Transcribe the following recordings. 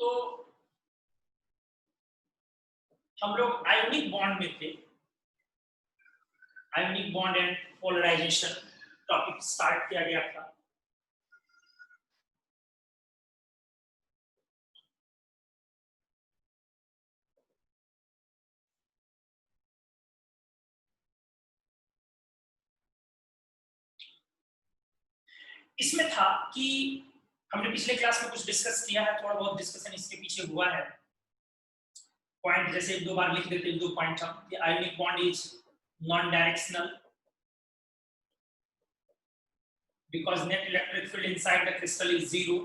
तो हम लोग आयोनिक बॉन्ड में थे, ionic bond and polarisation topic start किया गया था। इसमें था कि हमने पिछले क्लास में कुछ डिस्कस किया है, थोड़ा बहुत डिस्कशन इसके पीछे हुआ है। पॉइंट जैसे एक दो बार लिख देते, एक दो पॉइंट हम, the ionic bond is non-directional because net electric field inside the crystal is zero,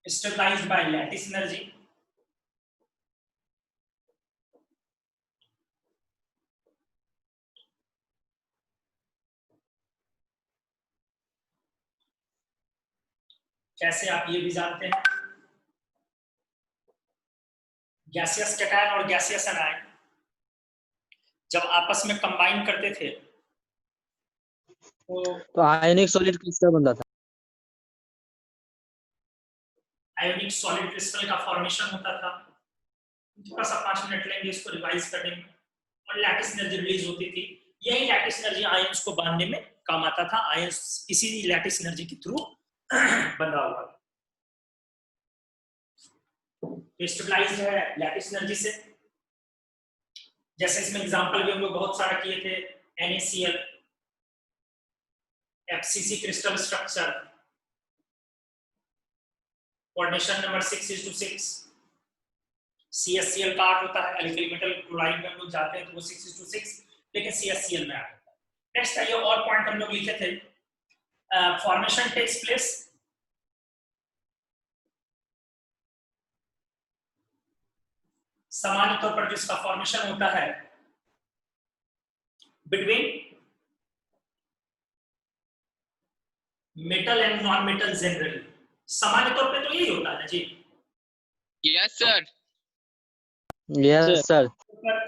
stabilized by lattice energy, कैसे आप ये भी जानते हैं, गैसियस कैटायन और गैसियस एनायन जब आपस में कंबाइन करते थे तो आयनिक सॉलिड क्रिस्टल बनता था। आयोनिक सॉलिड क्रिस्टल का फॉर्मेशन होता था। थोड़ा सा 5 मिनट लेंगे इसको रिवाइज करने में। और लैटिस एनर्जी रिलीज होती थी, यही लैटिस एनर्जी आयंस को बांधने में काम आता था। आयंस इसी लैटिस एनर्जी के थ्रू बंधा हुआ था। स्टेबलाइज्ड है लैटिस एनर्जी से। जैसे इसमें एग्जांपल भी हम लोग बहुत सारा किए थे, NaCl, FCC crystal structure, coordination number 6:6, CSCl का 8 होता है। एल्काइल मेटल क्लोराइड में हम लोग जाते हैं तो वो 6:6, लेकिन CSCl में 8 होता है। नेक्स्ट आइए और पॉइंट हम लोग लिखे थे, फॉर्मेशन टेक्स प्लेस सामान्य तौर पर जिसका फॉर्मेशन होता है between metal and non metal generally, सामान्य तौर पे तो यही होता है ना जी। Yes sir, yes sir.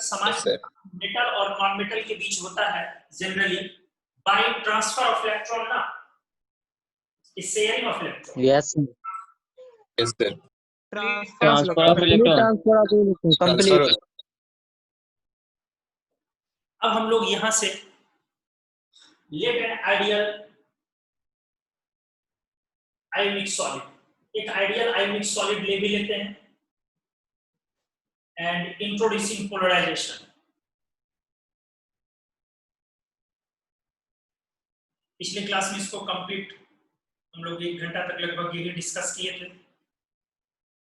सामान्य मेटल और नॉन मेटल के बीच होता है generally by transfer of electron, ना sharing of electron. Yes yes sir, transfer of electron complete. अब हम लोग यहां से let an ideal ionic solid, एक आइडियल आयोनिक सॉलिड ले भी लेते हैं एंड इंट्रोड्यूसिंग पोलराइजेशन। पिछले क्लास में इसको कंप्लीट हम लोग 1 घंटा तक लगभग यही डिस्कस किए थे,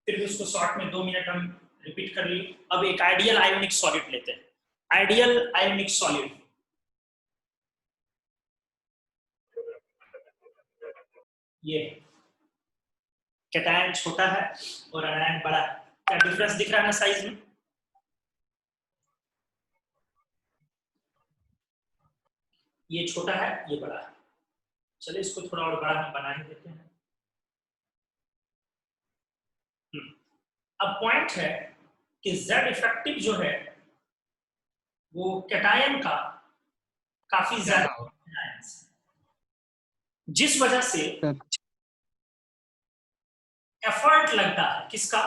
फिर भी उसको शॉर्ट में 2 मिनट हम रिपीट कर लिए। अब एक आइडियल आयोनिक सॉलिड लेते हैं। आइडियल आयोनिक सॉलिड, ये कैटायन छोटा है और एनायन बड़ा है। क्या डिफरेंस दिख रहा है ना साइज में? ये छोटा है, ये बड़ा है। चलिए इसको थोड़ा और बड़ा हम बना ही देते हैं। अब पॉइंट है कि Z इफेक्टिव जो है वो कैटायन का काफी ज्यादा है, जिस वजह से एफर्ट लगता है किसका,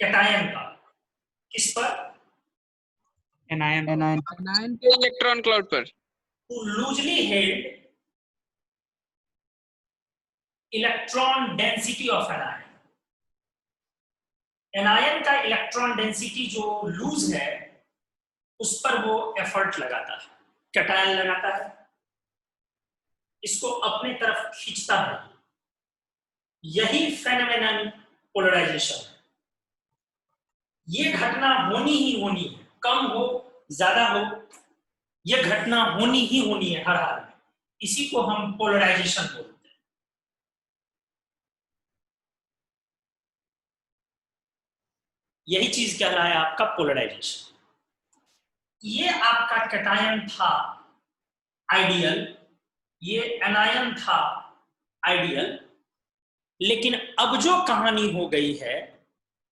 कैटायन का, किस पर, एनायन के इलेक्ट्रॉन क्लाउड पर, too loosely held electron density of anion. Anion का इलेक्ट्रॉन डेंसिटी जो लूज है उस पर वो एफर्ट लगाता है, कैटायन लगाता है, इसको अपने तरफ खींचता है। यही फेनोमेनन पोलराइजेशन है। ये घटना होनी ही होनी है, कम हो ज्यादा हो, ये घटना होनी ही होनी है हर हाल में। इसी को हम पोलराइजेशन बोलते हैं। यही चीज कह रहा है आपका पोलराइजेशन। ये आपका कैटायन था आइडियल, ये एनायन था आइडियल, लेकिन अब जो कहानी हो गई है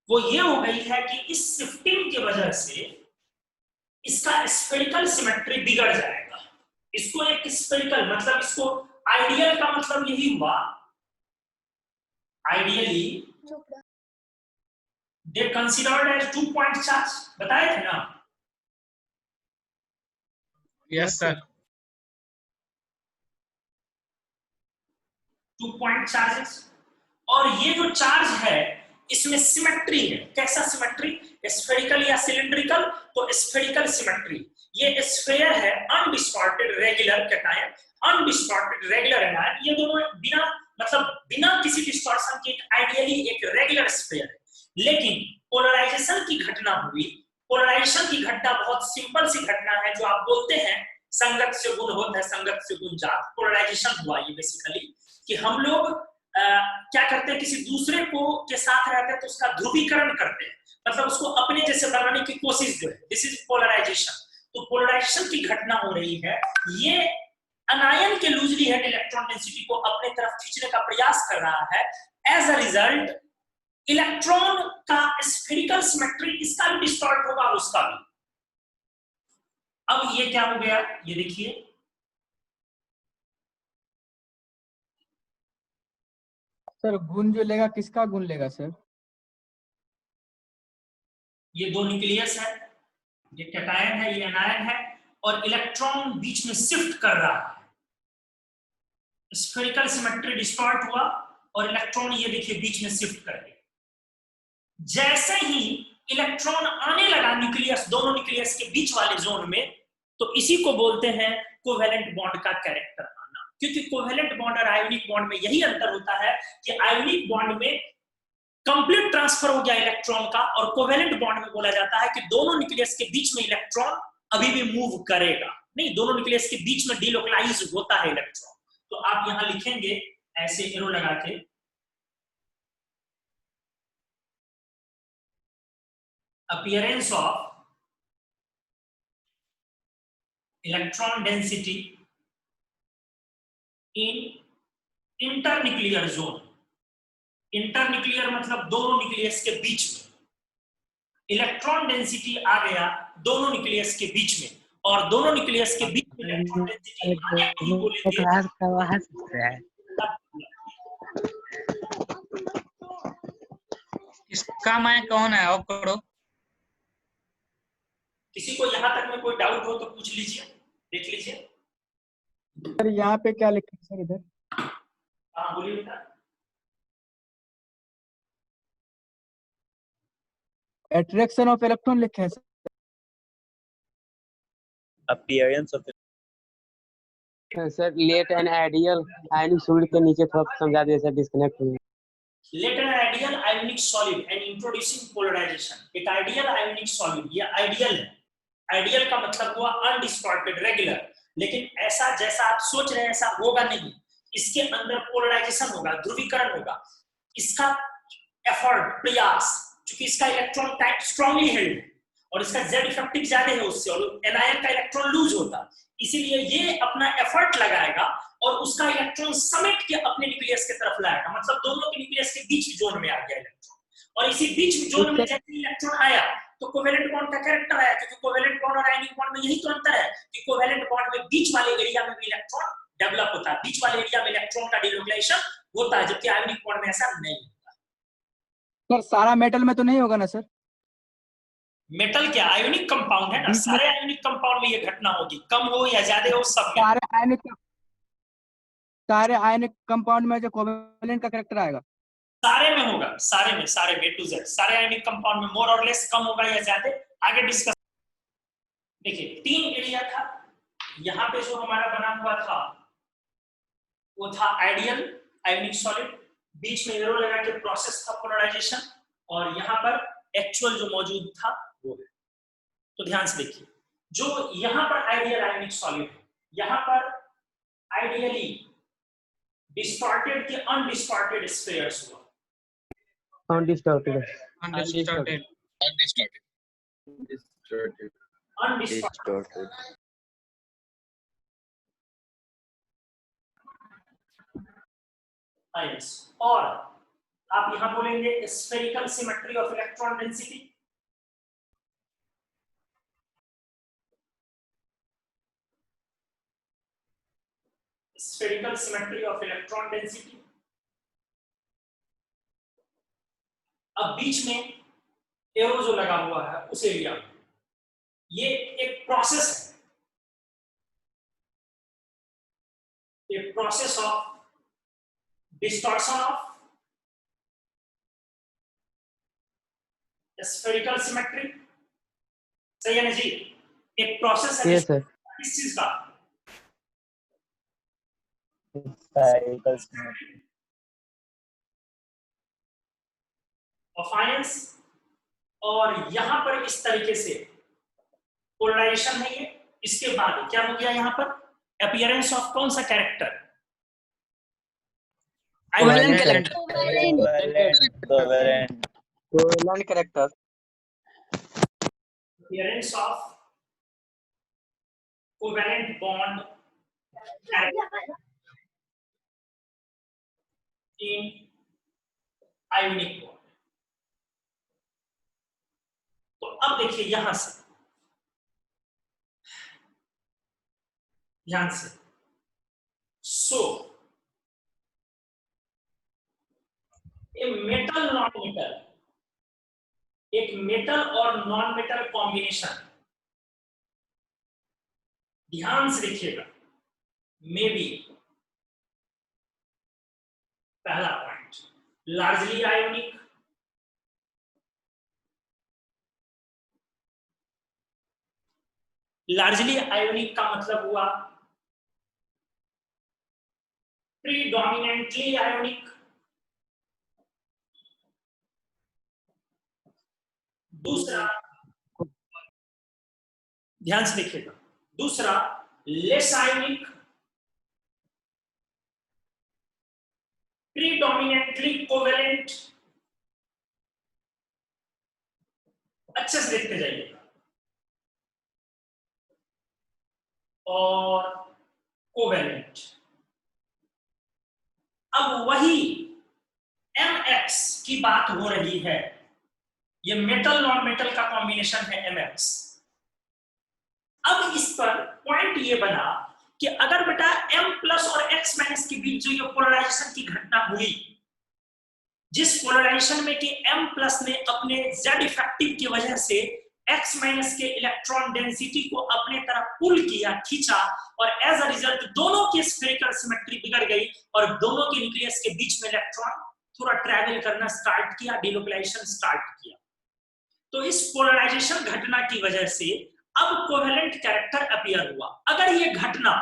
वो ये हो गई है कि इस शिफ्टिंग की वजह से इसका स्फेरिकल सिमेट्री बिगड़ जाएगा। इसको एक स्फेरिकल मतलब इसको आइडियल का मतलब यही हुआ, ideally they considered as 2 point charge, बताए थे ना? Yes, sir. 2 पॉइंट चार्जेस, और ये जो चार्ज है इसमें सिमेट्री है। कैसा सिमेट्री? स्फेरिकल या सिलिंड्रिकल? तो स्फेरिकल सिमेट्री। ये स्फेयर है, अनडिस्टॉर्टेड रेगुलर कैटायन, अनडिस्टॉर्टेड रेगुलर एनायन, ये दोनों बिना बिना किसी डिस्टॉर्शन के आइडियली एक रेगुलर स्फेयर है। लेकिन पोलराइजेशन की घटना हुई। पोलराइजेशन की घटना बहुत सिंपल सी घटना है, जो आप बोलते हैं संगत से गुण होता है, संगत से गुण जात। पोलराइजेशन हुआ ये बेसिकली कि हम लोग क्या करते हैं, किसी दूसरे को के साथ रहते हैं तो उसका ध्रुवीकरण करते हैं, मतलब उसको अपने जैसे बनाने की कोशिश जो है, दिस इज पोलराइजेशन। तो पोलराइजेशन की घटना हो रही है, ये अनायन के लूजली हेड इलेक्ट्रॉन डेंसिटी को अपने तरफ खींचने का प्रयास कर रहा है। एज अ रिजल्ट इलेक्ट्रॉन का स्फेरिकल सिमेट्री, इसका भी डिस्टॉर्ट होगा, उसका भी। अब ये क्या हो गया, ये देखिए, सर गुण जो लेगा किसका गुण लेगा सर? ये दो न्यूक्लियस है, ये कैटायन है, ये एनायन है, और इलेक्ट्रॉन बीच में शिफ्ट कर रहा है। स्फेरिकल सिमेट्री डिस्टॉर्ट हुआ और इलेक्ट्रॉन ये देखिए बीच में शिफ्ट कर गया। जैसे ही इलेक्ट्रॉन आने लगा न्यूक्लियस, दोनों न्यूक्लियस के बीच वाले जोन में, तो इसी को बोलते हैं कोवेलेंट बॉन्ड का कैरेक्टर आना। क्योंकि कोवेलेंट बॉन्ड और आयोनिक बॉन्ड में यही अंतर होता है कि आयोनिक बॉन्ड में कंप्लीट ट्रांसफर हो गया इलेक्ट्रॉन का, और कोवेलेंट बॉन्ड में बोला जाता है कि दोनों न्यूक्लियस के बीच में इलेक्ट्रॉन अभी भी मूव करेगा नहीं, दोनों न्यूक्लियस के बीच में डिलोकलाइज होता है इलेक्ट्रॉन। तो आप यहां लिखेंगे ऐसे एरो लगा के, appearance of electron density in internuclear zone. Internuclear मतलब दोनों न्यूक्लियस के बीच में। इलेक्ट्रॉन डेंसिटी आ गया दोनों न्यूक्लियस के बीच में, और दोनों न्यूक्लियस के बीच में इलेक्ट्रॉन डेंसिटी आने को बोलेंगे। इसका मैं कौन है, ऑफ करो। किसी को यहां तक में कोई डाउट हो तो पूछ लीजिए, देख लीजिए। सर यहाँ पे क्या लिखा है सर इधर? हाँ बोलिए बेटा। अट्रैक्शन ऑफ इलेक्ट्रॉन लिखा है sir. Appearance of sir let and ideal ionic solid के नीचे थोड़ा समझा दिया सर, डिस्कनेक्ट हुआ। Let an ideal ionic solid and introducing polarisation. एक आइडियल आयोनिक सॉलिड, ये आइडियल है। आइडियल का मतलब हुआ अनडिस्टॉर्टेड रेगुलर, लेकिन ऐसा जैसा आप सोच रहे हैं ऐसा होगा नहीं। इसके अंदर पोलराइजेशन होगा, ध्रुवीकरण होगा। इसका एफर्ट, प्रयास, क्योंकि इसका इलेक्ट्रॉन टाइप स्ट्रांगली हेल्ड है और इसका जेड इफेक्टिव ज्यादा है उससे, और एनायन का इलेक्ट्रॉन लूज होता, इसीलिए ये अपना एफर्ट लगाएगा और उसका इलेक्ट्रॉन समेट के अपने न्यूक्लियस की तरफ लाएगा। मतलब दोनों के न्यूक्लियस के बीच जोन में आ गया इलेक्ट्रॉन, और इसी बीच जोन में जैसे इलेक्ट्रॉन आया तो कोवेलेंट बॉन्ड का कैरेक्टर आया। क्योंकि कोवेलेंट बॉन्ड और आयनिक बॉन्ड में यही तो अंतर है कि कोवेलेंट बॉन्ड में बीच वाले एरिया में भी इलेक्ट्रॉन डेवलप होता है, बीच वाले एरिया में इलेक्ट्रॉन का डिलोकलाइजेशन होता है, जबकि आयनिक बॉन्ड में ऐसा नहीं होता। सर सारा मेटल में तो नहीं होगा ना सर? मेटल क्या आयोनिक कंपाउंड है ना, सारे आयोनिक कंपाउंड में ये घटना होगी, कम हो या ज्यादा हो सब में। सारे आयनिक कंपाउंड में जो कोवेलेंट का कैरेक्टर आएगा सारे में होगा, सारे में, सारे A to Z सारे आयोनिक कंपाउंड में मोर और लेस कम होगा या ज्यादा, आगे डिस्कस। देखिए 3 एरिया था, यहाँ पे जो हमारा बना हुआ था वो था आइडियल आयोनिक सॉलिड, बीच में एरो लगा के प्रोसेस था पोलराइजेशन, और यहाँ पर एक्चुअल जो मौजूद था वो है। तो ध्यान से देखिए, जो यहाँ पर आइडियल आयोनिक सॉलिड है, यहाँ पर आइडियली डिस्टॉर्टेड के अनडिस्टॉर्टेड स्फीयर्स हुआ। अनडिस्टॉर्टेड अनडिस्टॉर्टेड अनडिस्टॉर्टेड आयंस। और आप यहां बोलेंगे spherical symmetry of electron density. spherical symmetry of electron density. अब बीच में एरो जो लगा हुआ है उस एरिया में, ये एक प्रोसेस है, एक process of distortion of spherical symmetry. सही है ना जी? एक प्रोसेस है Yes, sir. किस चीज का? Spherical symmetry. ऑफ आयंस, और यहां पर इस तरीके से पोलराइजेशन है ये। इसके बाद क्या हो गया यहाँ पर? अपीयरेंस ऑफ कौन सा character? Covalent character. Covalent. Covalent character. Appearance of covalent bond in ionic bond। तो अब देखिए यहां से ध्यान से, मेटल नॉन मेटल, एक मेटल और नॉन मेटल कॉम्बिनेशन, ध्यान से देखिएगा, मे बी पहला point largely ionic, largely ionic का मतलब हुआ प्रीडोमिनेंटली आयोनिक। दूसरा, ध्यान से देखिएगा, दूसरा लेस आयोनिक, प्रीडोमिनेंटली कोवेलेंट। अच्छे से देखते जाइएगा, और कोवेलेंट। अब वही MX की बात हो रही है, ये मेटल नॉन मेटल का कॉम्बिनेशन है MX। अब इस पर पॉइंट ये बना कि अगर बेटा M प्लस और X माइनस के बीच जो ये पोलराइजेशन की घटना हुई, जिस पोलराइजेशन में कि M प्लस ने अपने Z इफेक्टिव की वजह से X माइनस के इलेक्ट्रॉन डेंसिटी को अपने तरफ पुल किया, खींचा, और एज अ रिजल्ट दोनों की स्फेरिकल सिमेट्री बिगड़ गई और दोनों के न्यूक्लियस के बीच में इलेक्ट्रॉन थोड़ा ट्रैवल करना स्टार्ट किया, डिलोकलाइजेशन स्टार्ट किया। तो इस पोलराइजेशन घटना की वजह से अब कोवेलेंट कैरेक्टर अपीयर हुआ। अगर ये घटना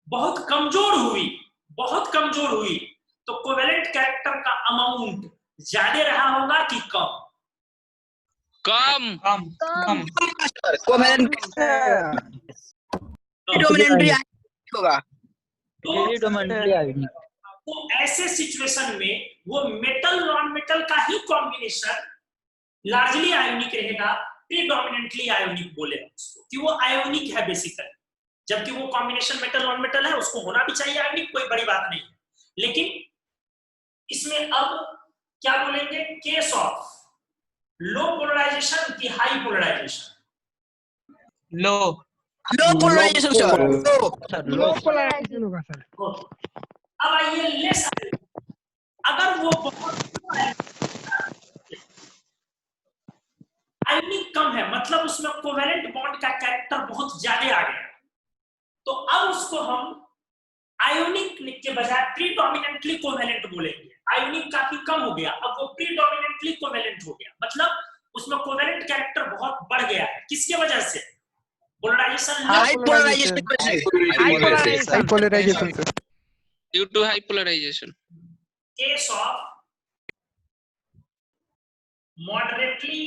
बहुत कमजोर हुई तो कोवेलेंट कैरेक्टर का अमाउंट ज्यादा रहा होगा कि कम? कम कोवेलेंट प्रीडोमिनेंटली होगा। Predominantly ionic. तो ऐसे सिचुएशन में वो मेटल नॉन मेटल का ही कॉम्बिनेशन लार्जली आयोनिक रहेगा, प्रीडोमिनेंटली आयोनिक बोले उसको, कि वो आयोनिक है बेसिकली, जबकि वो कॉम्बिनेशन मेटल नॉन मेटल है, उसको होना भी चाहिए आयोनिक, कोई बड़ी बात नहीं। लेकिन इसमें अब क्या बोलेंगे? केस ऑफ लो पोलराइजेशन की हाई पोलराइजेशन? लो पोलराइजेशन सर, लो पोलराइजेशन होगा सर। अब आइए लेस, अगर वो बहुत आयोनिक कम है, मतलब उसमें कोवेलेंट बॉन्ड का कैरेक्टर बहुत ज्यादा आ गया, तो अब उसको हम आयोनिक के बजाय प्रीडोमिनेंटली कोवेलेंट बोलेंगे। आयोनिक काफी कम हो गया, अब वो प्रीडोमिनेंटली कोवेलेंट हो गया, मतलब उसमें कोवेलेंट कैरेक्टर बहुत बढ़ गया है। किसके वजह से? Polarisation, high polarisation sir, due to high polarisation. Case of moderately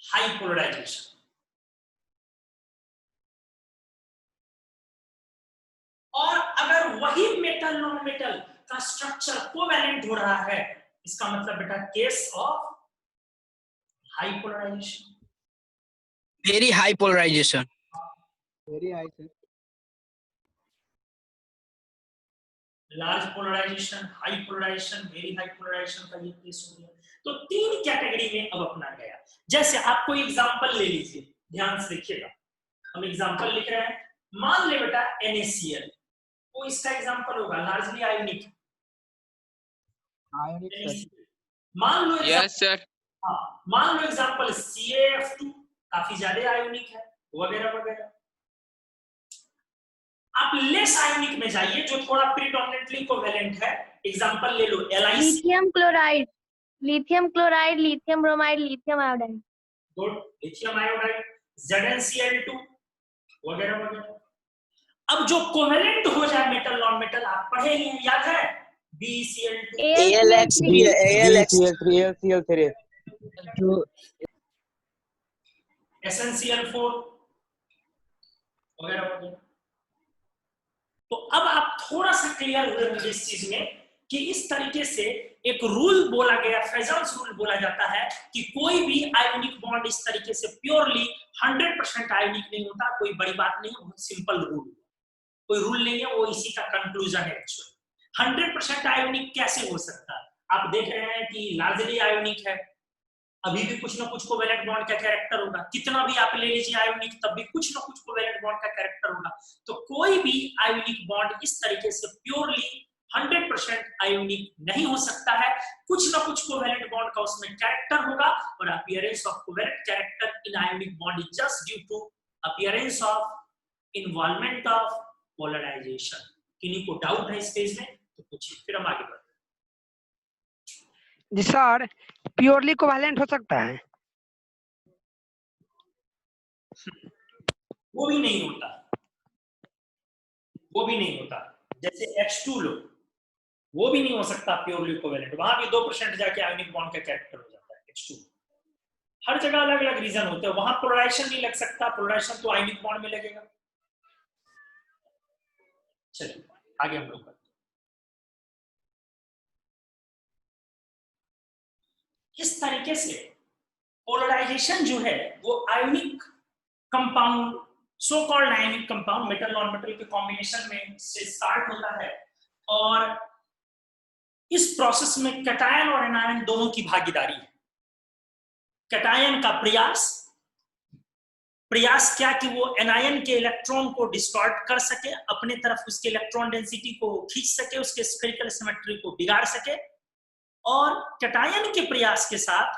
high polarisation. और अगर वही मेटल नॉन मेटल का स्ट्रक्चर कोवेलेंट हो रहा है, इसका मतलब बेटा case of high polarisation, very high polarisation. Very high sir. Large polarisation, high polarisation, very high polarisation का ये केस हो गया। तो तीन कैटेगरी में अब अपना गया। जैसे आपको एग्जांपल ले लीजिए, ध्यान से देखिएगा, हम एग्जांपल लिख रहे हैं। मान ले बेटा NaCl, वो इसका एग्जांपल होगा, लार्जली आयोनिक। Ionic sir. मान लो Yes, sir. हाँ, मान लो एग्जांपल CaF2 काफी ज्यादा आयोनिक है, वगैरह वगैरह। आप लेस आयोनिक में जाइए जो थोड़ा प्रीडोमिनेंटली कोवेलेंट है, एग्जांपल ले लो LiC, lithium chloride, lithium chloride, lithium bromide, lithium iodide. Good, lithium iodide, ZnCl2 वगैरह वगैरह। अब जो कोवेलेंट हो जाए मेटल नॉन मेटल, आप पढ़े ही हैं, याद है, BeCl2, AlX3 AlX3 AlCl3 SnCl4 वगैरह वगैरह। तो अब आप थोड़ा सा क्लियर हुए होंगे इस चीज में कि इस तरीके से एक रूल बोला गया, फ्रेजल्स रूल बोला जाता है कि कोई भी आयोनिक बॉन्ड इस तरीके से प्योरली 100% आयोनिक नहीं होता। कोई बड़ी बात नहीं है, बहुत सिंपल रूल, कोई रूल नहीं है, वो इसी का कंक्लूजन है। एक्चुअली 100% आयोनिक कैसे हो सकता है? आप देख रहे हैं कि लार्जली आयोनिक है, अभी भी कुछ ना कुछ कोवेलेंट बॉन्ड का कैरेक्टर होगा, कितना भी आप ले लीजिए आयोनिक, तब भी कुछ ना कुछ कोवेलेंट बॉन्ड का कैरेक्टर होगा। तो कोई भी आयोनिक बॉन्ड इस तरीके से प्योरली 100% आयोनिक नहीं हो सकता है, कुछ ना कुछ कोवेलेंट बॉन्ड का उसमें कैरेक्टर होगा। और appearance of covalent character in ionic bond is just due to appearance of involvement of polarisation. किन्हीं को डाउट है इस पेज में तो पूछिए, फिर हम आगे बढ़ते हैं। जी सर, प्योरली कोवैलेंट हो सकता है? वो भी नहीं होता, वो भी नहीं होता। जैसे H2 लो, वो भी नहीं हो सकता प्योरली कोवेलेंट, वहां भी 2% जाके आयोनिक बॉन्ड का कैरेक्टर हो जाता है H2। हर जगह अलग अलग रीजन होते हैं, वहां पोलराइजेशन नहीं लग सकता, पोलराइजेशन तो आयोनिक बॉन्ड में लगेगा। चलिए आगे हम लोग करते हैं। इस तरीके से पोलराइजेशन जो है वो ionic compound, so called ionic compound, metal non metal के कॉम्बिनेशन में से स्टार्ट होता है। और इस प्रोसेस में कैटायन और एनायन दोनों की भागीदारी है। कैटायन का प्रयास क्या कि वो एनायन के इलेक्ट्रॉन को डिस्टॉर्ट कर सके, अपने तरफ उसके इलेक्ट्रॉन डेंसिटी को खींच सके, उसके स्फेरिकल सिमेट्री को बिगाड़ सके। और कैटायन के प्रयास के साथ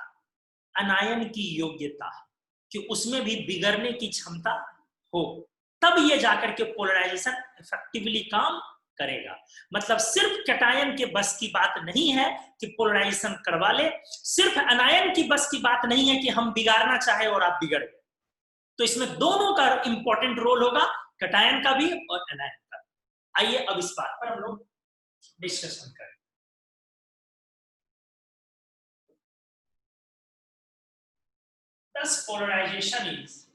एनायन की योग्यता कि उसमें भी बिगड़ने की क्षमता हो, तब ये जाकर के पोलराइजेशन इफेक्टिवली काम करेगा। मतलब सिर्फ कैटायन के बस की बात नहीं है कि पोलराइजेशन करवा ले, सिर्फ एनायन की बस की बात नहीं है कि हम बिगाड़ना चाहे और आप बिगड़ गए। तो इसमें दोनों का इंपॉर्टेंट रोल होगा, कैटायन का भी और एनायन का। आइए अब इस बात पर हम लोग डिस्कशन करें। Thus polarization is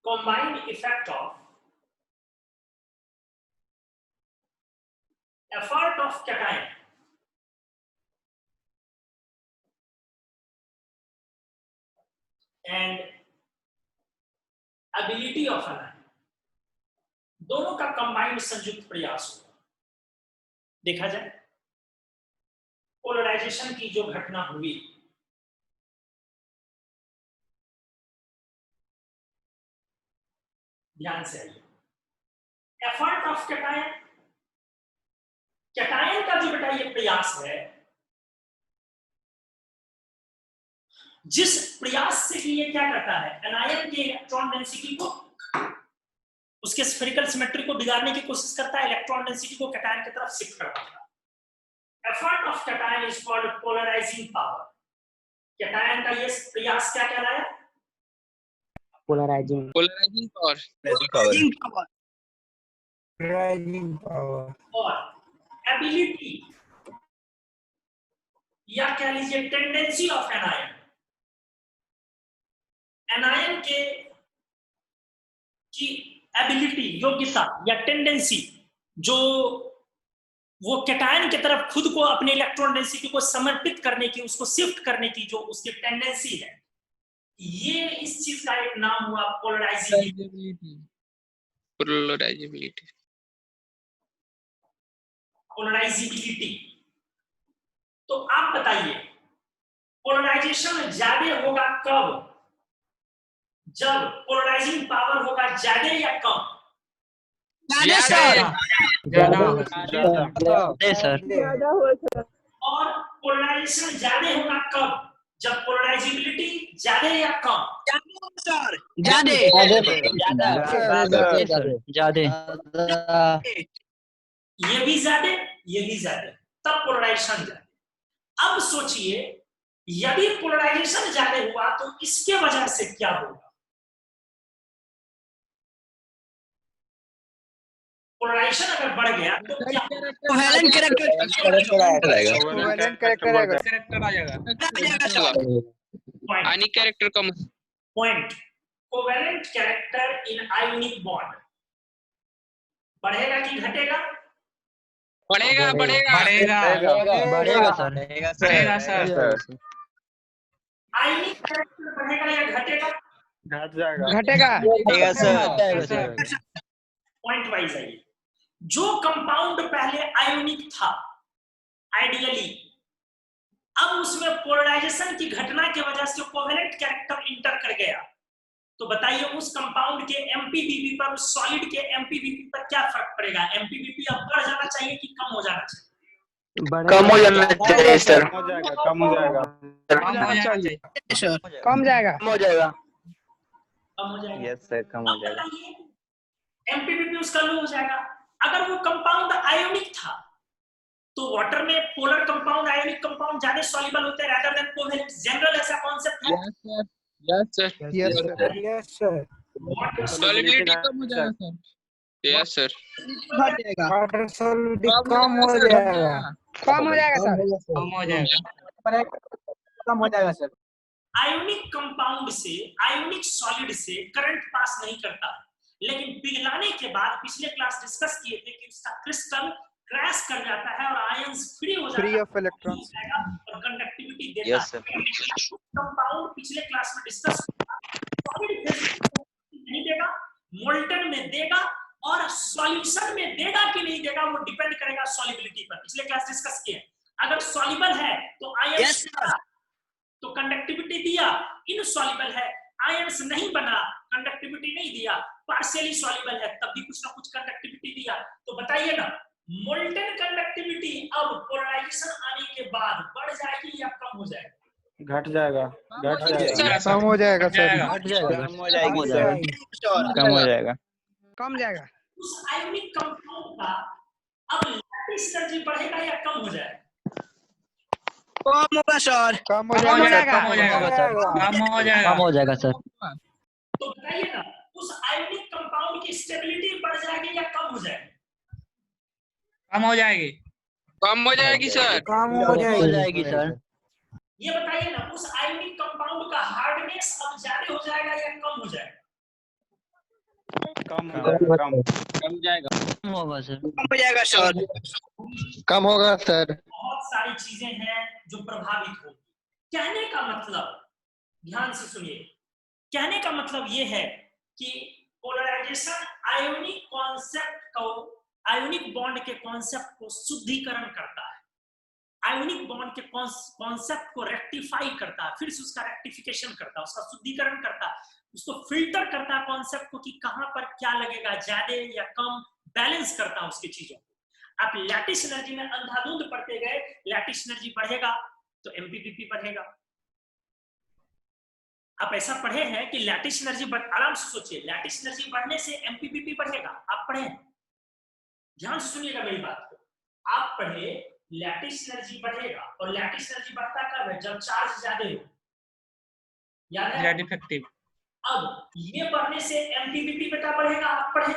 combined effect of effort of cation and ability of anion, दोनों का कंबाइंड संयुक्त प्रयास होगा। देखा जाए पोलराइजेशन की जो घटना हुई, ध्यान से आइए, एफर्ट ऑफ कैटायन, कैटायन का जो बेटा ये प्रयास है, जिस प्रयास से कि ये क्या करता है, एनायन के इलेक्ट्रॉन डेंसिटी को, उसके स्फेरिकल सिमेट्री को बिगाड़ने की कोशिश करता है, इलेक्ट्रॉन डेंसिटी को कैटायन की तरफ शिफ्ट करता है। Effort of cation is called polarising power. Cation का ये प्रयास क्या कहलाया? Polarising Polarizing power. और एबिलिटी या कह लीजिए टेंडेंसी ऑफ एनायन, एनायन के की एबिलिटी, योग्यता या टेंडेंसी, जो वो कैटायन की तरफ खुद को अपने इलेक्ट्रॉन डेंसिटी को समर्पित करने की, उसको शिफ्ट करने की जो उसकी टेंडेंसी है, ये इस चीज का एक नाम हुआ पोलराइजिबिलिटी। Polarizability. पोलराइजिबिलिटी। तो आप बताइए पोलराइजेशन ज्यादा होगा कब? जब पोलराइजिंग पावर होगा ज्यादा या कम? ज्यादा होगा सर। सर। और पोलराइजेशन ज्यादा होगा कब? जब पोलराइजिबिलिटी ज्यादा या कम? सर ज्यादा ज्यादा ये भी ज्यादा, ये भी ज्यादा, तब पोलराइजेशन ज्यादा। अब सोचिए यदि पोलराइजेशन ज्यादा हुआ तो इसके वजह से क्या होगा? पोलराइजेशन अगर बढ़ गया तो क्या? कोवेलेंट कैरेक्टर आएगा। कोवेलेंट कैरेक्टर आएगा। कैरेक्टर आ जाएगा। Point ionic character come point covalent character in ionic bond बढ़ेगा कि घटेगा? बढ़ेगा बढ़ेगा बढ़ेगा सर। बढ़ेगा सर। आयोनिक कैरेक्टर बढ़ेगा या घटेगा? घटेगा। बढ़ेगा सर। पॉइंट वाइज आइए। जो कंपाउंड पहले आयोनिक था आइडियली, अब उसमें पोलराइजेशन की घटना की वजह से कोवेलेंट कैरेक्टर इंटर कर गया, तो बताइए उस कंपाउंड के एमपीबीपी पर, उस सॉलिड के एमपीबीपी पर क्या फर्क पड़ेगा? एमपीबीपी अब बढ़ जाना चाहिए कि कम हो जाना चाहिए? कम हो जाना चाहिए सर। कम हो जाएगा कम जाएगा। कम हो जाएगा। कम हो जाएगा। यस सर, कम हो जाएगा। एमपीबीपी उसका लो हो जाएगा। अगर वो कंपाउंड आयोनिक था तो वाटर में पोलर कंपाउंड आयोनिक कंपाउंड ज्यादा सॉल्युबल होते हैं रादर देन कोवेलेंट। जनरल ऐसा कॉन्सेप्ट है। Yes sir. सॉलिबिलिटी कम हो जाएगा सर। Yes sir. वाटर सॉलिडिटी कम हो जाएगा। कम हो जाएगा सर। कम हो जाएगा। कम हो जाएगा सर। आयोनिक कंपाउंड से, आयोनिक सॉलिड से करंट पास नहीं करता, लेकिन पिघलाने के बाद पिछले क्लास डिस्कस किए थे कि उसका क्रिस्टल क्रैश कर जाता है और आयंस फ्री हो जाता है, फ्री ऑफ इलेक्ट्रॉन्स और कंडक्टिविटी देता यस है। सर। कंपाउंड पिछले क्लास में डिस्कस सॉलिड नहीं देगा, मोल्टन में देगा, और सॉल्यूशन में देगा कि नहीं देगा वो डिपेंड करेगा सॉल्युबिलिटी पर। पिछले क्लास डिस्कस किए। अगर सॉल्युबल है तो आयंस तो कंडक्टिविटी दिया, इनसॉल्युबल है आयंस नहीं बना, कंडक्टिविटी नहीं दिया, पार्शियली सॉल्युबल है तब भी कुछ ना कुछ कंडक्टिविटी दिया। तो बताइए ना, मोल्टन कंडक्टिविटी अब पोलराइजेशन आने के बाद बढ़ जाएगी या कम हो जाएगी? घट जाएगा। कम हो जाएगा सर। कम हो जाएगा। कम जाएगा। उस आयोनिक कंपाउंड का अब लैटिस एनर्जी बढ़ेगा या कम हो जाएगा? कम होगा सर। कम हो जाएगा। कम हो जाएगा सर। कम हो जाएगा सर। तो बताइए ना, उस आयोनिक कंपाउंड की स्टेबिलिटी बढ़ जाएगी या कम हो जाएगी? कम हो जाएगी। कम हो जाएगी सर। कम हो जाएगी सर। ये बताइए ना, उस आयोनिक कंपाउंड का हार्डनेस अब ज्यादा हो जाएगा या कम हो जाएगा? कम जाएगा। कम होगा सर। कम हो जाएगा सर। कम होगा सर। बहुत सारी चीजें हैं जो प्रभावित होंगी। कहने का मतलब, ध्यान से सुनिए, कहने का मतलब ये है कि पोलराइजेशन आयोनिक कॉन्सेप्ट को, आयोनिक बॉन्ड के कॉन्सेप्ट को शुद्धिकरण करता है, आयोनिक बॉन्ड के कॉन्सेप्ट को रेक्टिफाई करता है, फिर से उसका रेक्टिफिकेशन करता है, उसका शुद्धिकरण करता है, उसको फिल्टर करता है कॉन्सेप्ट को कि कहां पर क्या लगेगा, ज्यादा या कम, बैलेंस करता है उसकी चीजों को। आप लैटिस एनर्जी में अंधाधुंध पढ़ते गए, लैटिस एनर्जी बढ़ेगा तो एमपीबीपी बढ़ेगा। आप ऐसा पढ़े हैं कि लैटिस एनर्जी आराम से सोचिए, लैटिस एनर्जी बढ़ने से एमपीबीपी बढ़ेगा। आप पढ़े, ध्यान से सुनिएगा मेरी बात को। आप पढ़े लैटिस एनर्जी बढ़ेगा, और लैटिस एनर्जी बढ़ता कब है? जब चार्ज ज्यादा हो, याद है? इफेक्टिव। अब ये बढ़ने से एमपीबीपी बेटा बढ़ेगा। आप पढ़े?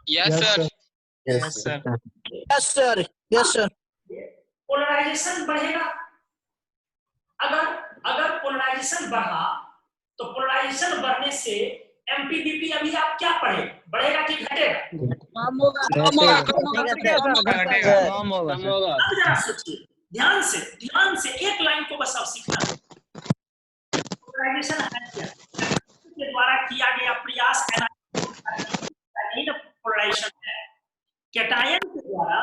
Yes sir. Yes sir. Yes sir. Yes sir. Polarisation बढ़ेगा। अगर पोलराइजेशन बढ़ा तो पोलराइजेशन बढ़ने से एमपीबीपी अभी आप क्या पढ़े, बढ़ेगा कि घटेगा? कम होगा। अब जरा सोचिए ध्यान से एक लाइन को बस अब सीखना। पोलराइजेशन है क्या? के द्वारा किया गया प्रयास नहीं ना पोलराइजेशन है, कैटायन के द्वारा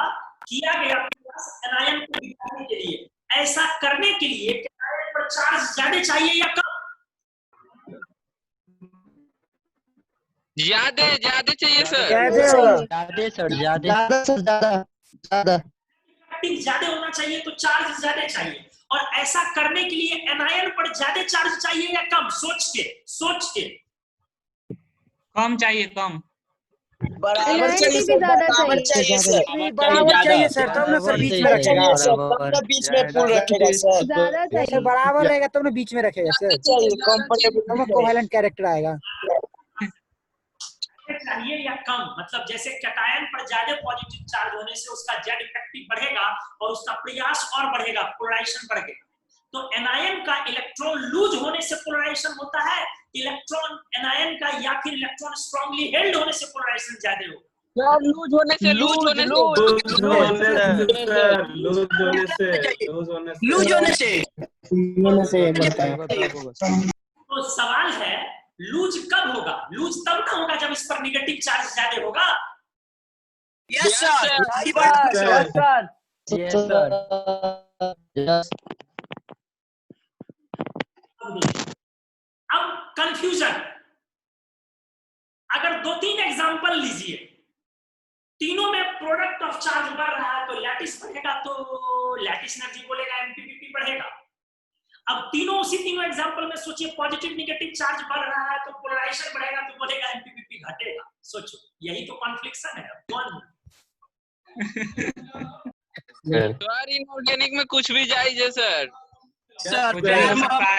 किया गया प्रयास एनायन को दिखाने के लिए। ऐसा करने के लिए कैटायन पर चार्ज ज्यादा चाहिए या कम? ज्यादा ज्यादा चाहिए सर। ज्यादा होगा ज्यादा सर ज्यादा ज्यादा से ज्यादा ज्यादा इलेक्ट्रिक ज्यादा होना चाहिए तो चार्ज ज्यादा चाहिए, और ऐसा करने के लिए एनायन पर ज्यादा चार्ज चाहिए या कम? सोच के कम चाहिए, कम। बराबर एनायन चाहिए की सर, भी ज्यादा बराबर चाहिए। चाहिए सर, नहीं, बराबर चाहिए सर, तब ना सर बीच में रखेगा। चाहिए सर, तब ना बीच में पुल रखेगा सर। ज्यादा सर चाहिए। बराबर रहेगा तब ना बीच में रखेगा सर, चाहिए कंफर्टेबल तब ना कोवेलेंट कैरेक्टर आएगा। चाहिए या कम? मतलब जैसे कैटायन पर ज्यादा पॉजिटिव चार्ज होने से उसका जेड इफेक्टिव बढ़ेगा और उसका प्रयास और बढ़ेगा, पोलराइजेशन बढ़ेगा। तो एनायन का इलेक्ट्रॉन लूज होने से पोलराइजेशन होता है, इलेक्ट्रॉन एनायन का या फिर इलेक्ट्रॉन स्ट्रांगली हेल्ड होने से पोलराइजेशन ज्यादा हो? लूज होने से होने से बढ़ता है। तो सवाल है लूज कब होगा? लूज तब ना होगा जब इस पर नेगेटिव चार्ज ज्यादा होगा। यस सर, यही बात है सर। Yes sir. अब कंफ्यूजन, अगर 2-3 एग्जांपल लीजिए, तीनों में प्रोडक्ट ऑफ चार्ज बढ़ रहा है तो लैटिस बढ़ेगा, तो लैटिस एनर्जी बोलेगा, एमपीपीपी बढ़ेगा। अब उसी तीनों एग्जांपल में सोचिए, पॉजिटिव नेगेटिव चार्ज बढ़ रहा है तो पोलराइजेशन बढ़ेगा, तो बोलेगा एमपीपीपी घटेगा। सोचो, यही तो कॉन्फ्लिक्शन है। सर इनऑर्गेनिक में कुछ भी जायज है सर।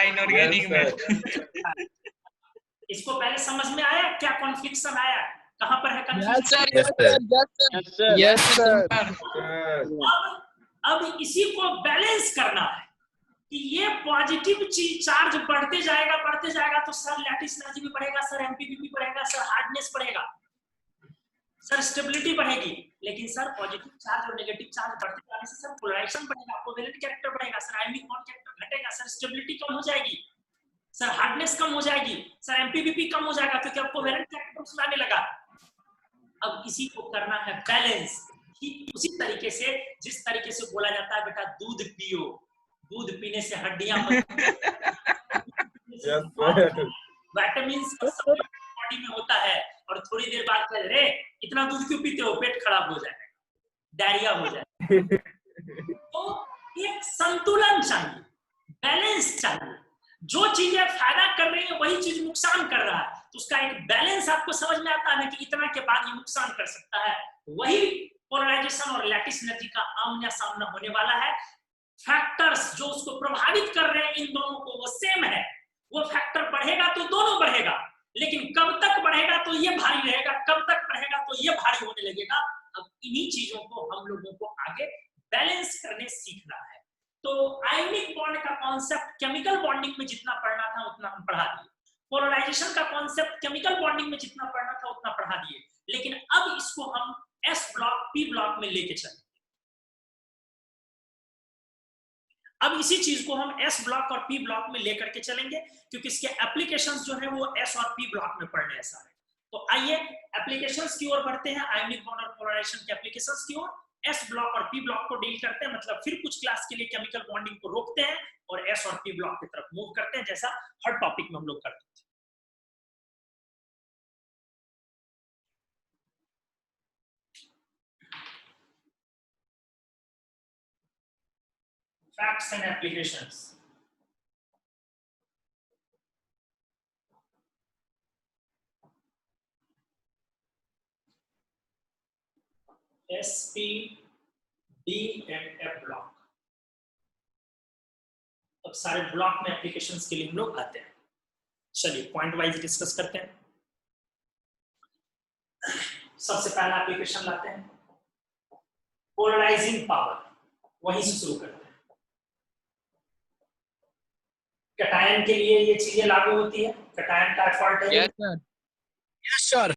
इनऑर्गेनिक में इसको पहले समझ में आया क्या कॉन्फ्लिक्शन आया, कहां पर है सर कंफ्यूजन? Yes sir. अब इसी को बैलेंस करना है कि ये पॉजिटिव चार्ज बढ़ते जाएगा तो सर लैटिस एनर्जी भी बढ़ेगा, सर एमपीपीपी बढ़ेगा, सर हार्डनेस बढ़ेगा, सर स्टेबिलिटी बढ़ेगी। लेकिन सर पॉजिटिव चार्ज और नेगेटिव चार्ज बढ़ते जाने से सर पोलराइजेशन बढ़ेगा, कोवेलेंट कैरेक्टर बढ़ेगा, सर आयनिक बॉन्ड कैरेक्टर घटेगा, सर स्टेबिलिटी कम हो जाएगी, सर हार्डनेस कम हो जाएगी, सर एमपीपीपी कम हो जाएगा, क्योंकि अब कोवेलेंट कैरेक्टर उसमें आने लगा। अब इसी को करना है बैलेंस, ठीक उसी तरीके से जिस तरीके से बोला जाता है बेटा दूध पियो, दूध पीने से हड्डियां विटामिन बॉडी में होता है, और थोड़ी देर बाद कह रे इतना दूध क्यों पीते हो, पेट खराब हो जाएगा, डायरिया हो जाएगा। तो एक संतुलन चाहिए, बैलेंस चाहिए। जो चीजें फायदा कर रही है वही चीज नुकसान कर रहा है, तो उसका एक बैलेंस आपको समझ में आता है कि इतना के बाद ये नुकसान कर सकता है। वही पोलराइजेशन और लैटिस एनर्जी का आमना सामना होने वाला है। फैक्टर्स जो उसको प्रभावित कर रहे हैं इन दोनों को वो सेम है, वो फैक्टर बढ़ेगा तो दोनों बढ़ेगा, लेकिन कब तक बढ़ेगा तो ये भारी रहेगा, कब तक बढ़ेगा तो ये भारी होने लगेगा। अब इन्हीं चीजों को हम लोगों को आगे बैलेंस करने सीखना है। तो आयनिक बॉन्ड का कॉन्सेप्ट केमिकल बॉन्डिंग में जितना पढ़ना था उतना हम पढ़ा दिए, पोलराइजेशन का कॉन्सेप्ट केमिकल बॉन्डिंग में जितना पढ़ना था उतना पढ़ा दिए, लेकिन अब इसको हम एस ब्लॉक पी ब्लॉक में लेके चलेंगे। अब इसी चीज को हम एस ब्लॉक और पी ब्लॉक में लेकर के चलेंगे, क्योंकि इसके एप्लीकेशंस जो है वो एस और पी ब्लॉक में पढ़ने ऐसा है। तो आइए एप्लीकेशंस की ओर बढ़ते हैं, आयनिक बॉन्ड और पोलराइजेशन के एप्लीकेशंस की ओर। एस ब्लॉक और पी ब्लॉक को डील करते हैं, मतलब फिर कुछ क्लास के लिए केमिकल बॉन्डिंग को रोकते हैं और एस और पी ब्लॉक की तरफ मूव करते हैं, जैसा हर टॉपिक में हम लोग करते हैं। Facts and applications. S, P, D and F block. अब सारे ब्लॉक में एप्लीकेशंस के लिए हम लोग आते हैं। चलिए पॉइंट वाइज डिस्कस करते हैं। सबसे पहला एप्लीकेशन लाते हैं पोलराइजिंग पावर, वहीं से शुरू करते हैं। कैटायन के लिए ये चीजें लागू होती है, कैटायन का एफर्ट है। Yes sir. Yes sir.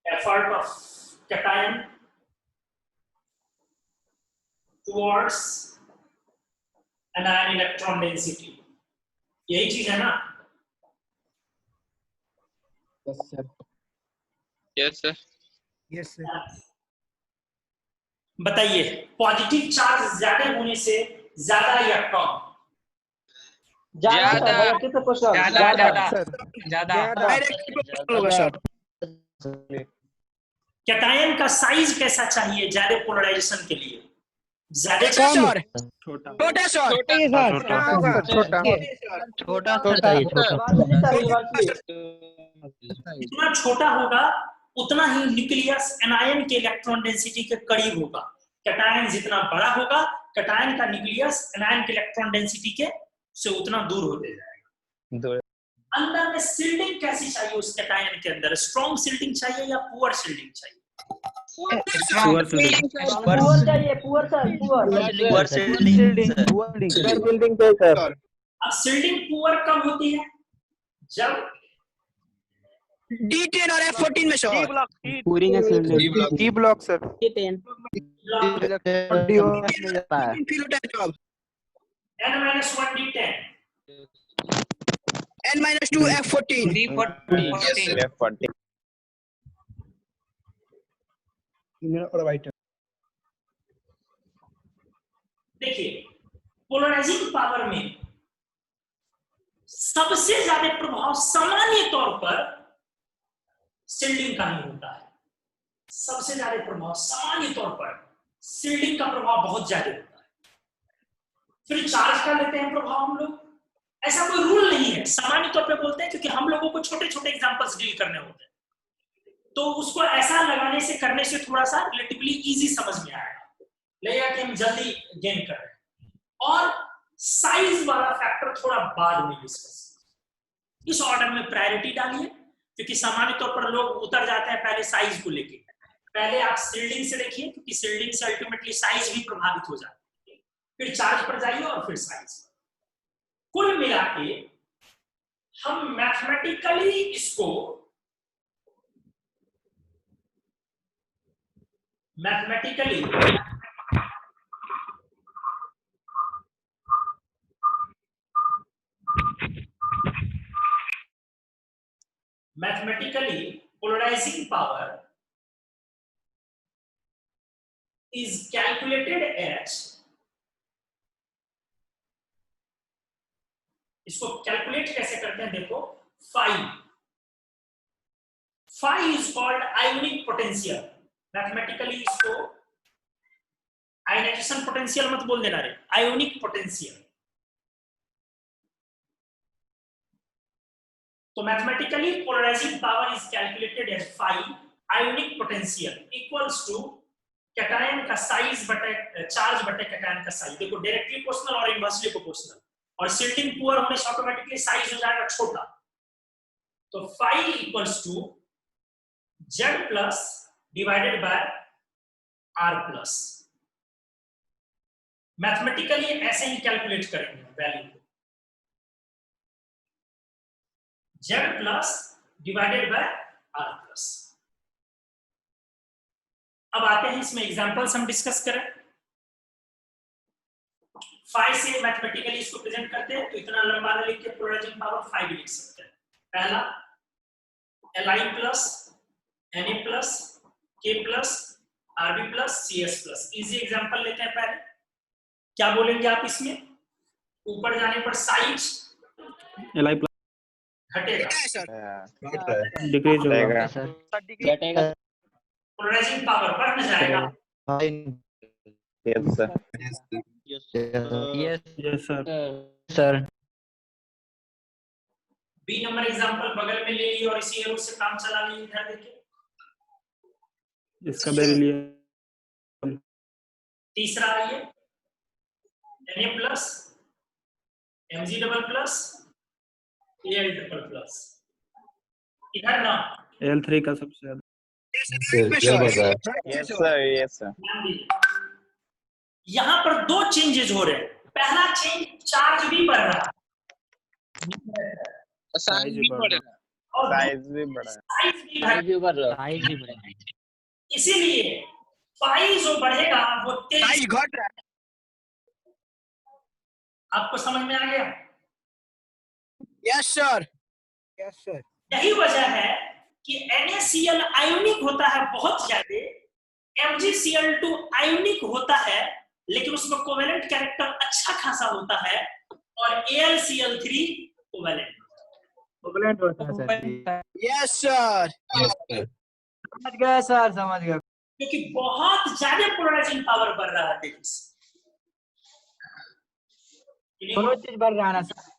Effort of cation towards anion electron density, यही चीज है ना? Yes sir. Yes sir. Yes sir. बताइए पॉजिटिव चार्ज ज्यादा होने से ज्यादा या कम? ज्यादा ज्यादा ज्यादा होगा सर। कैटायन का साइज कैसा चाहिए ज्यादा पोलराइजेशन के लिए? ज्यादा कम चाहिए? सर। छोटा सर। छोटा छोटा चाहिए जितना छोटा होगा उतना ही न्यूक्लियस एनायन के इलेक्ट्रॉन डेंसिटी के करीब होगा। कैटायन जितना बड़ा होगा, कैटायन का न्यूक्लियस एनायन के इलेक्ट्रॉन डेंसिटी के से उतना दूर होते जाएगा। अंदर में सील्डिंग कैसी चाहिए उस कैटायन के अंदर? स्ट्रॉन्ग सील्डिंग चाहिए या पुअर सील्डिंग चाहिए? अब सील्डिंग पुअर कब होती है? जब D10 और F14 में सर। पूरी ने D block sir. N-1 D10 N-2 F14। D14 देखिए, पोलराइजिंग पावर में सबसे ज्यादा प्रभाव सामान्य तौर पर सील्डिंग का ही होता है। सबसे ज्यादा प्रभाव सामान्य तौर पर सील्डिंग का प्रभाव बहुत ज्यादा होता है। फिर चार्ज का लेते हैं प्रभाव हम लोग। ऐसा कोई रूल नहीं है, सामान्य तौर पे बोलते हैं क्योंकि हम लोगों को छोटे छोटे एग्जांपल्स डील करने होते हैं, तो उसको ऐसा लगाने से करने से थोड़ा सा रिलेटिवली इजी समझ में आएगा, लगेगा कि हम जल्दी गेन कर रहे हैं। और साइज वाला फैक्टर थोड़ा बाद में डिस्कस। इस ऑर्डर में प्रायोरिटी डालिए क्योंकि सामान्य तौर पर लोग उतर जाते हैं पहले साइज को लेके। पहले आप सील्डिंग से देखिए क्योंकि सील्डिंग से अल्टीमेटली साइज भी प्रभावित हो जाती है, फिर चार्ज पर जाइए और फिर साइज। कुल मिला के हम मैथमेटिकली इसको mathematically polarizing power is calculated as, इसको कैलकुलेट कैसे करते हैं देखो, phi is called ionic potential। Mathematically इसको आयनाइजेशन पोटेंशियल मत बोल देना रे, आयोनिक पोटेंशियल। तो mathematically polarising power is calculated as phi ionic potential equals to cation का साइज बटे चार्ज बटे कैटायन का साइज। देखो डायरेक्टली प्रोपोर्शनल और इनवर्सली प्रोपोर्शनल, और सील्डिंग पुअर होने से ऑटोमेटिकली साइज हो जाएगा छोटा। तो phi equals to Z plus divided by R plus. Mathematically ऐसे ही कैलकुलेट करेंगे वैल्यू को, Z plus divided by R plus. अब आते हैं इसमें एग्जांपल्स हम डिस्कस करें। phi से मैथमेटिकली इसको प्रेजेंट करते हैं तो इतना लंबा ना लिख के पोलराइजिंग पावर phi भी लिख सकते हैं। पहला Li plus Na plus K plus Rb plus Cs plus. Easy example लेते हैं पहले। क्या बोलेंगे आप इसमें? ऊपर जाने पर साइज Li प्लस घटेगा, डिक्रीज होगा, घटेगा, पोलराइजिंग पावर बढ़ जाएगा। Yes sir, yes sir. Sir. B number example बगल में ले लिए और इसी एरो से काम चला लिए। इधर देखिए इसका बेरिलियम। तीसरा आइए Na plus Mg double plus Al triple plus. इधर ना L3 का सबसे ज्यादा। Yes sir. यहाँ पर दो चेंजेस हो रहे हैं। पहला चेंज, चार्ज भी बढ़ रहा है साइज भी बढ़ेगा, और साइज भी बढ़ा, साइज भी बढ़ रहा है। इसीलिए phi जो बढ़ेगा वो तेज साइज घट रहा है। आपको समझ में आ गया? Yes sir. यही वजह है कि NaCl आयोनिक होता है बहुत ज्यादा, MgCl2 आयोनिक होता है लेकिन उसमें कोवेलेंट कैरेक्टर अच्छा खासा होता है, और AlCl3 कोवेलेंट कोवलेंट होता है सर जी। Yes, sir. समझ गया सर, समझ गया। क्योंकि बहुत ज्यादा पोलराइजिंग पावर बढ़ रहा है देखिए दोनों चीज बढ़ रहा है ना सर।